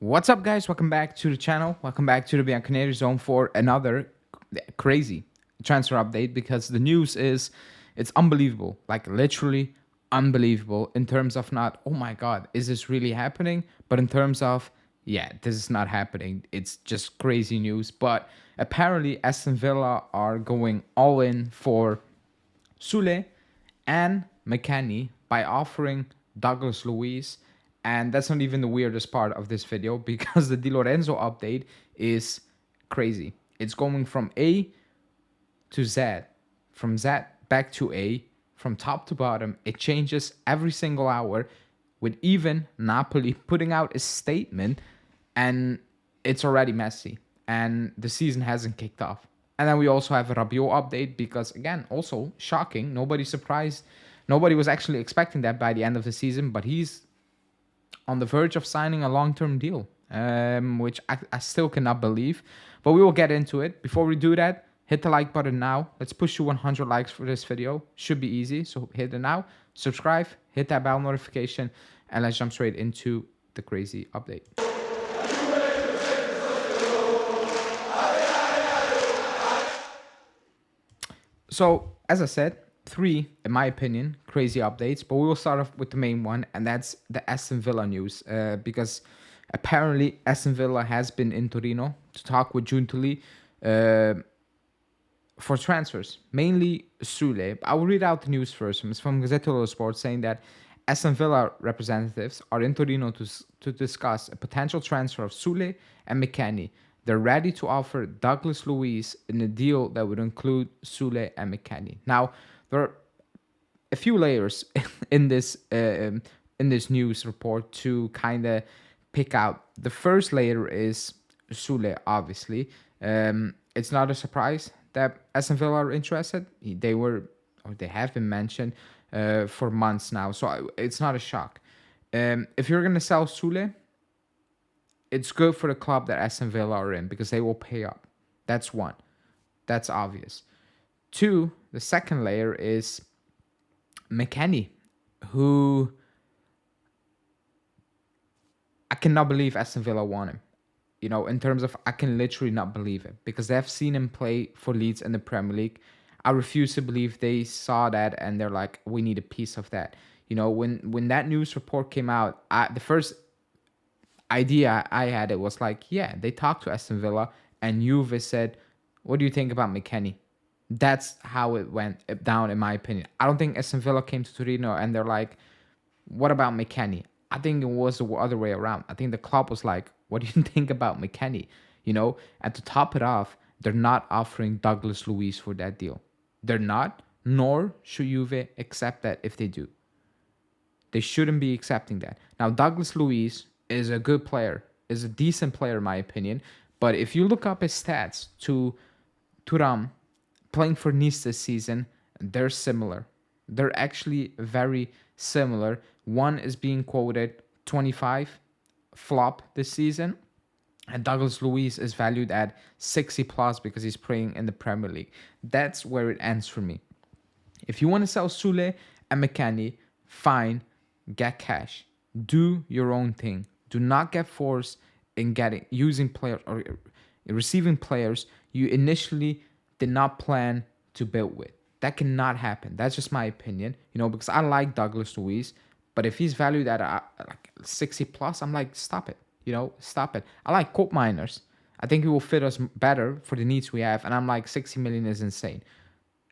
What's up, guys? Welcome back to the channel. Welcome back to the Bianconeri zone for another crazy transfer update, because the news is it's unbelievable, like literally unbelievable in terms of not, oh my god, is this really happening? But in terms of, yeah, this is not happening. It's just crazy news. But apparently Aston Villa are going all in for Soule and McKennie by offering Douglas Luis. And that's not even the weirdest part of this video, because the Lorenzo update is crazy. It's going from A to Z, from Z back to A, from top to bottom. It changes every single hour, with even Napoli putting out a statement, and it's already messy. And the season hasn't kicked off. And then we also have a Rabiot update, because again, also shocking. Nobody's surprised. Nobody was actually expecting that by the end of the season, but he's on the verge of signing a long-term deal, which I still cannot believe. But we will get into it. Before we do that, hit the like button now. Let's push to 100 likes for this video. Should be easy, so hit it now. Subscribe, hit that bell notification, and let's jump straight into the crazy update. So, as I said, three, in my opinion, crazy updates, but we will start off with the main one, and that's the Aston Villa news, because apparently Aston Villa has been in Torino to talk with Juventus for transfers, mainly Soule. I will read out the news first. It's from Gazzetta dello Sport, saying that Aston Villa representatives are in Torino to discuss a potential transfer of Soule and McKennie. They're ready to offer Douglas Luis in a deal that would include Soule and McKennie. Now, there are a few layers in this news report to kind of pick out. The first layer is Soule, obviously. It's not a surprise that Aston Villa are interested. They have been mentioned for months now, so it's not a shock. If you're gonna sell Soule, it's good for the club that Aston Villa are in, because they will pay up. That's one. That's obvious. Two, the second layer is McKennie, who I cannot believe Aston Villa want him. You know, in terms of, I can literally not believe it, because they've seen him play for Leeds in the Premier League. I refuse to believe they saw that and they're like, we need a piece of that. You know, when that news report came out, the first idea I had, it was like, yeah, they talked to Aston Villa and Juve said, what do you think about McKennie? That's how it went down, in my opinion. I don't think Aston Villa came to Torino and they're like, what about McKennie? I think it was the other way around. I think the club was like, what do you think about McKennie? You know, and to top it off, they're not offering Douglas Luis for that deal. They're not, nor should Juve accept that if they do. They shouldn't be accepting that. Now, Douglas Luis is a good player, is a decent player in my opinion, but if you look up his stats to Thuram playing for Nice this season, they're similar. They're actually very similar. One is being quoted 25 flop this season, and Douglas Luis is valued at 60 plus because he's playing in the Premier League. That's where it ends for me. If you want to sell Soule and McKennie, fine, get cash. Do your own thing. Do not get forced in using players or receiving players you initially did not plan to build with. That cannot happen. That's just my opinion, you know, because I like Douglas Luis, but if he's valued at like 60 plus, I'm like, stop it, you know, stop it. I like Cope Miners. I think he will fit us better for the needs we have, and I'm like, 60 million is insane.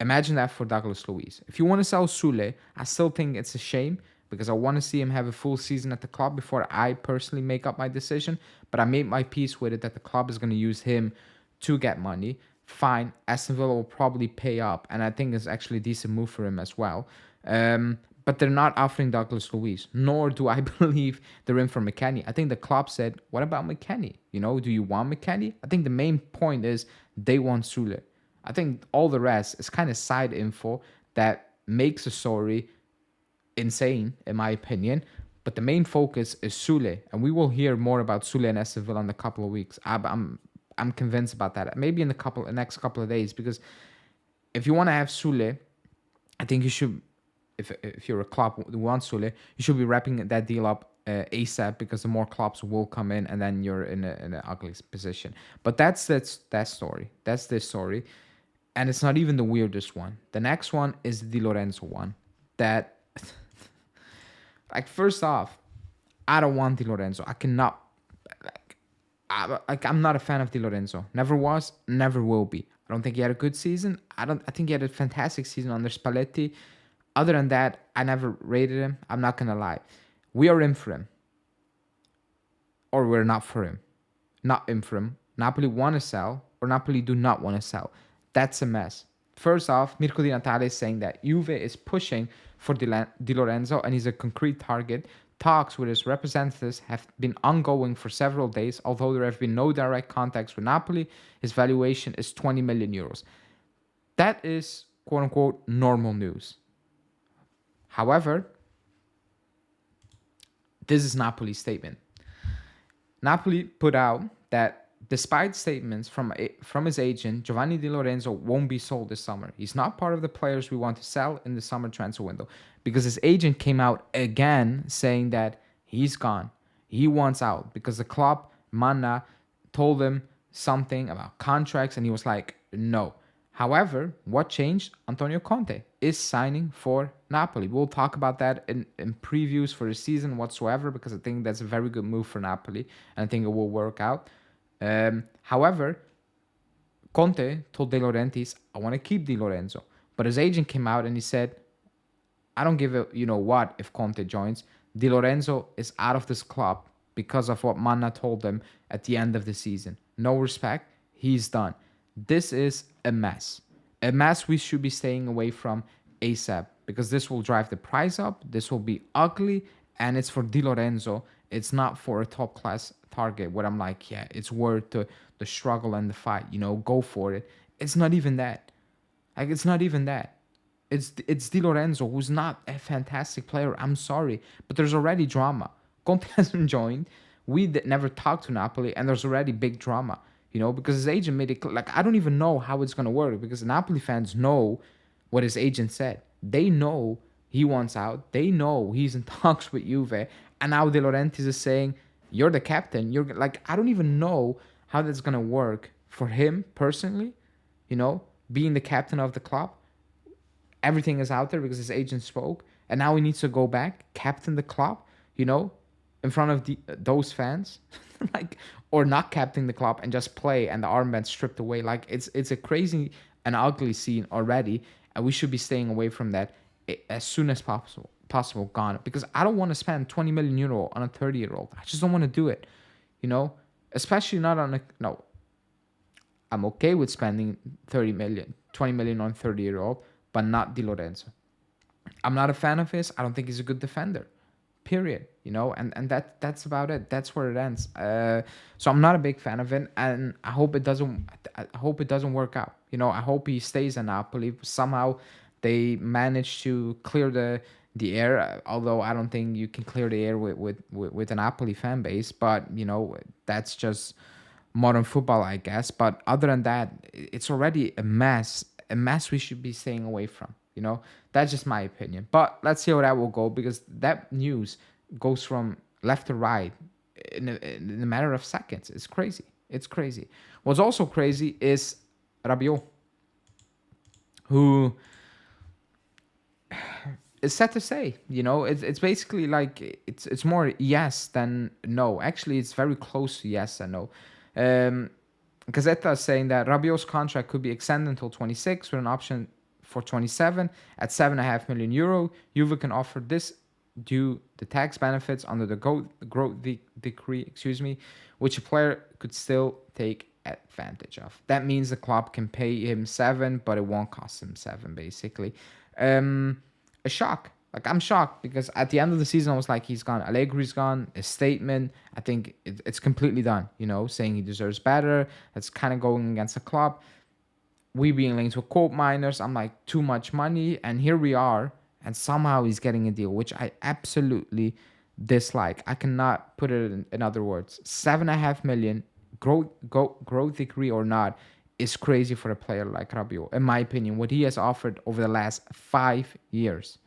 Imagine that for Douglas Luis. If you want to sell Soule, I still think it's a shame, because I want to see him have a full season at the club before I personally make up my decision. But I made my peace with it that the club is going to use him to get money. Fine, Aston Villa will probably pay up, and I think it's actually a decent move for him as well. But they're not offering Douglas Luis, nor do I believe they're in for McKennie. I think the club said, what about McKennie? You know, do you want McKennie? I think the main point is they want Soule. I think all the rest is kind of side info that makes the story insane, in my opinion. But the main focus is Soule, and we will hear more about Soule and Aston Villa in a couple of weeks. I'm convinced about that. Maybe in the next couple of days, because if you want to have Soule, I think you should, if you're a club who wants Soule, you should be wrapping that deal up ASAP, because the more clubs will come in, and then you're in an ugly position. But that's that story. That's this story, and it's not even the weirdest one. The next one is the Lorenzo one. That, like, first off, I don't want Di Lorenzo. I cannot. I'm not a fan of Di Lorenzo. Never was, never will be. I don't think he had a good season. I think he had a fantastic season under Spalletti. Other than that, I never rated him. I'm not gonna lie. We are in for him, or we're not for him. Not in for him. Napoli want to sell, or Napoli do not want to sell. That's a mess. First off, Mirko Di Natale is saying that Juve is pushing for Di Lorenzo and he's a concrete target. Talks with his representatives have been ongoing for several days. Although there have been no direct contacts with Napoli, his valuation is 20 million euros. That is, quote unquote, normal news. However, this is Napoli's statement. Napoli put out that despite statements from his agent, Giovanni Di Lorenzo won't be sold this summer. He's not part of the players we want to sell in the summer transfer window, because his agent came out again saying that he's gone. He wants out because the club, Manna, told him something about contracts and he was like, no. However, what changed? Antonio Conte is signing for Napoli. We'll talk about that in previews for the season whatsoever, because I think that's a very good move for Napoli and I think it will work out. However, Conte told De Laurentiis, I want to keep Di Lorenzo. But his agent came out and he said, I don't give a what if Conte joins. Di Lorenzo is out of this club because of what Manna told him at the end of the season. No respect. He's done. This is a mess. A mess we should be staying away from ASAP, because this will drive the price up. This will be ugly, and it's for Di Lorenzo. It's not for a top class target where I'm like, yeah, it's worth the struggle and the fight. Go for it. It's not even that. It's not even that. It's Di Lorenzo, who's not a fantastic player. I'm sorry, but there's already drama. Conte hasn't joined. We never talked to Napoli, and there's already big drama. Because his agent made it like, I don't even know how it's gonna work, because Napoli fans know what his agent said. They know he wants out. They know he's in talks with Juve, and now De Laurentiis is saying, "You're the captain." You're like, I don't even know how that's gonna work for him personally. Being the captain of the club. Everything is out there because his agent spoke, and now he needs to go back, captain the club. In front of those fans, or not captain the club and just play and the armband stripped away. It's a crazy and ugly scene already, and we should be staying away from that as soon as possible. Gone, because I don't want to spend 20 million euro on a 30-year-old. I just don't want to do it, especially not on no. I'm okay with spending 20 million on a 30-year-old, but not Di Lorenzo. I'm not a fan of his. I don't think he's a good defender. Period. And that's about it. That's where it ends. So I'm not a big fan of it, and I hope it doesn't work out. I hope he stays in Napoli. Somehow they manage to clear the air. Although I don't think you can clear the air with an Napoli fan base. But that's just modern football, I guess. But other than that, it's already a mess. A mess we should be staying away from. That's just my opinion. But let's see how that will go, because that news goes from left to right in a matter of seconds. It's crazy. It's crazy. What's also crazy is Rabiot, who is sad to say. It's basically like it's more yes than no. Actually, it's very close to yes and no. Gazzetta is saying that Rabiot's contract could be extended until 26 with an option for 27 at 7.5 million euro. Juve can offer this due to tax benefits under the growth decree, which a player could still take advantage of. That means the club can pay him 7, but it won't cost him 7, basically. A shock. I'm shocked, because at the end of the season, I was like, he's gone. Allegri's gone. A statement. I think it's completely done, saying he deserves better. That's kind of going against the club. We being linked with quote miners, I'm like, too much money, and here we are, and somehow he's getting a deal, which I absolutely dislike. I cannot put it in other words. 7.5 million, growth degree or not, is crazy for a player like Rabiot. In my opinion, what he has offered over the last 5 years,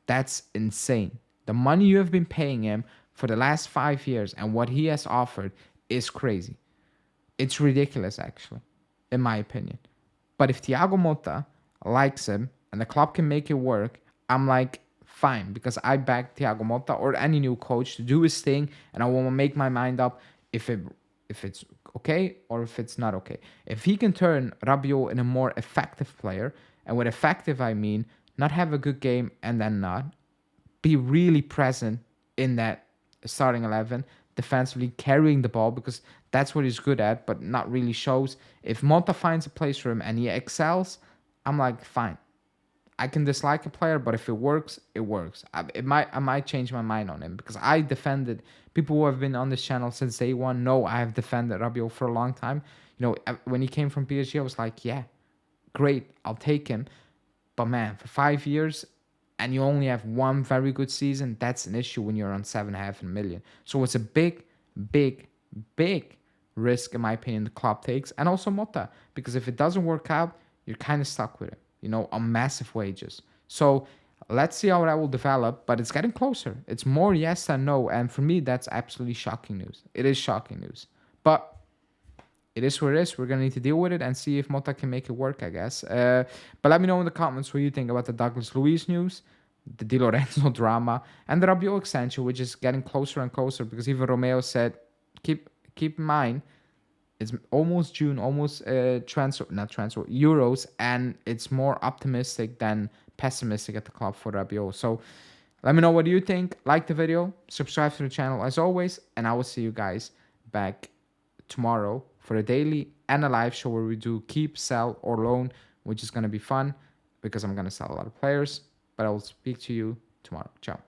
that's insane. The money you have been paying him for the last 5 years, and what he has offered is crazy. It's ridiculous, actually, in my opinion. But if Thiago Motta likes him and the club can make it work, I'm like, fine, because I back Thiago Motta or any new coach to do his thing, and I want to make my mind up if it's okay or if it's not okay. If he can turn Rabiot in a more effective player, and with effective I mean not have a good game and then not, be really present in that starting 11, defensively carrying the ball, because that's what he's good at, but not really shows. If Monta finds a place for him and he excels, I'm like, fine. I can dislike a player, but if it works, it works. I might change my mind on him, because I defended people who have been on this channel since day one. Know I have defended Rabiot for a long time. When he came from PSG, I was like, yeah, great, I'll take him. But man, for 5 years, and you only have one very good season, that's an issue when you're on 7.5 million. So it's a big, big, big risk, in my opinion, the club takes, and also Motta, because if it doesn't work out, you're kind of stuck with it, on massive wages. So let's see how that will develop, but it's getting closer. It's more yes than no, and for me, that's absolutely shocking news. It is shocking news, but it is what it is. We're going to need to deal with it and see if Motta can make it work, I guess. But let me know in the comments what you think about the Douglas Luis news, the Di Lorenzo drama, and the Rabiot extension, which is getting closer and closer, because even Romeo said, keep in mind, it's almost June, almost Euros, and it's more optimistic than pessimistic at the club for Rabiot. So let me know what you think. Like the video, subscribe to the channel as always, and I will see you guys back tomorrow for a daily and a live show where we do keep, sell, or loan, which is going to be fun because I'm going to sell a lot of players. But I will speak to you tomorrow. Ciao.